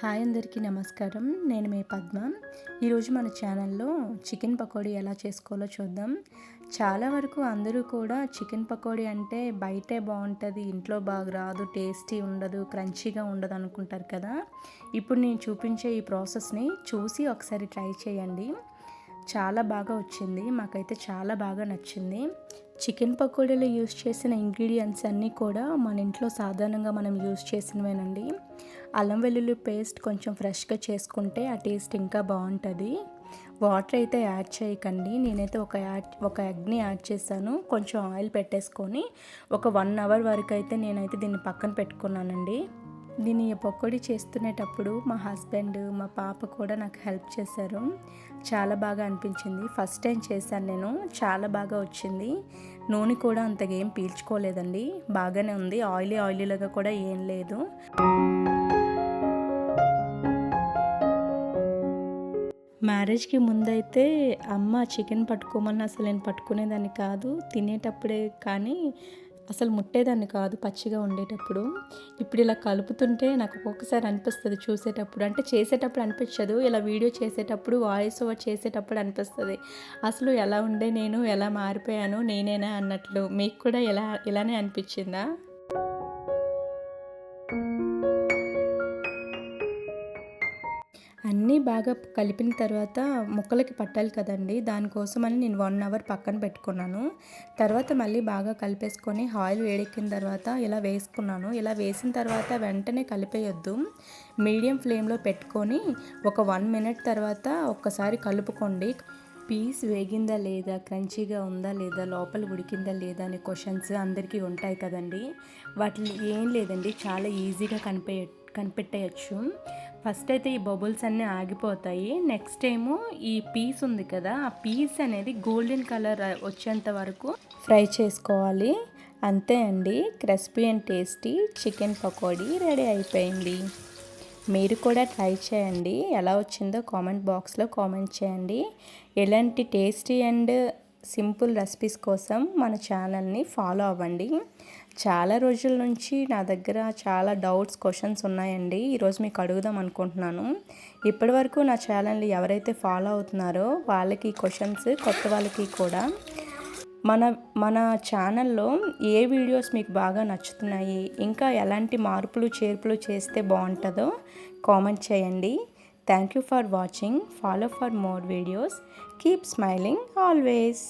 Hi అందరికీ నమస్కారం. నేను మీ పద్మ. ఈరోజు మన ఛానల్లో చికెన్ పకోడీ ఎలా చేసుకోవాలో చూద్దాం. చాలా వరకు అందరూ కూడా చికెన్ పకోడీ అంటే బయటే బాగుంటుంది, ఇంట్లో బాగా రాదు, టేస్టీ ఉండదు, క్రంచీగా ఉండదు అనుకుంటారు కదా. ఇప్పుడు నేను చూపించే ఈ ప్రాసెస్ని చూసి ఒకసారి ట్రై చేయండి. చాలా బాగా వచ్చింది, మాకైతే చాలా బాగా నచ్చింది. చికెన్ పకోడీలో యూస్ చేసిన ఇంగ్రీడియంట్స్ అన్నీ కూడా మన ఇంట్లో సాధారణంగా మనం యూస్ చేసినవేనండి. అల్లం వెల్లుల్లి పేస్ట్ కొంచెం ఫ్రెష్గా చేసుకుంటే ఆ టేస్ట్ ఇంకా బాగుంటుంది. వాటర్ అయితే యాడ్ చేయకండి. నేనైతే ఒక ఎగ్ని యాడ్ చేశాను. కొంచెం ఆయిల్ పెట్టేసుకొని ఒక 1 అవర్ వరకు అయితే నేనైతే దీన్ని పక్కన పెట్టుకున్నానండి. దీన్ని పకోడీ చేస్తునేటప్పుడు మా హస్బెండ్, మా పాప కూడా నాకు హెల్ప్ చేశారు. చాలా బాగా అనిపించింది. ఫస్ట్ టైం చేశాను నేను. చాలా బాగా వచ్చింది. నూనె కూడా అంతగా ఏం పీల్చుకోలేదండి, బాగానే ఉంది. ఆయిలీలాగా కూడా ఏం లేదు. మ్యారేజ్కి ముందైతే అమ్మ చికెన్ పట్టుకోమని అసలు నేను పట్టుకునేదాన్ని కాదు. తినేటప్పుడే కానీ అసలు ముట్టేదాన్ని కాదు పచ్చిగా ఉండేటప్పుడు. ఇప్పుడు ఇలా కలుపుతుంటే నాకు ఒక్కొక్కసారి అనిపిస్తుంది చూసేటప్పుడు, అంటే చేసేటప్పుడు అనిపించదు, ఇలా వీడియో చేసేటప్పుడు వాయిస్ ఓవర్ చేసేటప్పుడు అనిపిస్తుంది అసలు ఎలా ఉండే నేను, ఎలా మారిపోయాను నేనేనా అన్నట్లు. మీకు కూడా ఇలానే అనిపించిందా? అన్నీ బాగా కలిపిన తర్వాత ముక్కలకి పట్టాలి కదండి, దానికోసమని నేను 1 అవర్ పక్కన పెట్టుకున్నాను. తర్వాత మళ్ళీ బాగా కలిపేసుకొని ఆయిల్ వేడెక్కిన తర్వాత ఇలా వేసుకున్నాను. ఇలా వేసిన తర్వాత వెంటనే కలిపేయొద్దు, మీడియం ఫ్లేమ్లో పెట్టుకొని ఒక 1 మినిట్ తర్వాత ఒక్కసారి కలుపుకోండి. పీస్ వేగిందా లేదా, క్రంచీగా ఉందా లేదా, లోపల ఉడికిందా లేదా అనే క్వశ్చన్స్ అందరికీ ఉంటాయి కదండి. వాటిని ఏం లేదండి, చాలా ఈజీగా కనిపెట్టేయచ్చు. ఫస్ట్ అయితే ఈ బబుల్స్ అన్నీ ఆగిపోతాయి. నెక్స్ట్ ఏమో ఈ పీస్ ఉంది కదా, ఆ పీస్ అనేది గోల్డెన్ కలర్ వచ్చేంత వరకు ఫ్రై చేసుకోవాలి. అంతే అండి, crispy and tasty chicken pakodi ready అయిపోయింది. మీరు కూడా ట్రై చేయండి. ఎలా వచ్చిందో కామెంట్ బాక్స్లో కామెంట్ చేయండి. ఎలాంటి టేస్టీ అండ్ సింపుల్ రెసిపీస్ కోసం మన ఛానల్ని ఫాలో అవ్వండి. చాలా రోజుల నుంచి నా దగ్గర చాలా డౌట్స్, క్వశ్చన్స్ ఉన్నాయండి. ఈరోజు మీకు అడుగుదాం అనుకుంటున్నాను. ఇప్పటివరకు నా ఛానల్ని ఎవరైతే ఫాలో అవుతున్నారో వాళ్ళకి క్వశ్చన్స్, కొత్త వాళ్ళకి కూడా. మన ఛానల్లో ఏ వీడియోస్ మీకు బాగా నచ్చుతున్నాయి, ఇంకా ఎలాంటి మార్పులు చేర్పులు చేస్తే బాగుంటుందో కామెంట్ చేయండి. Thank you for watching. Follow for more videos. Keep smiling always.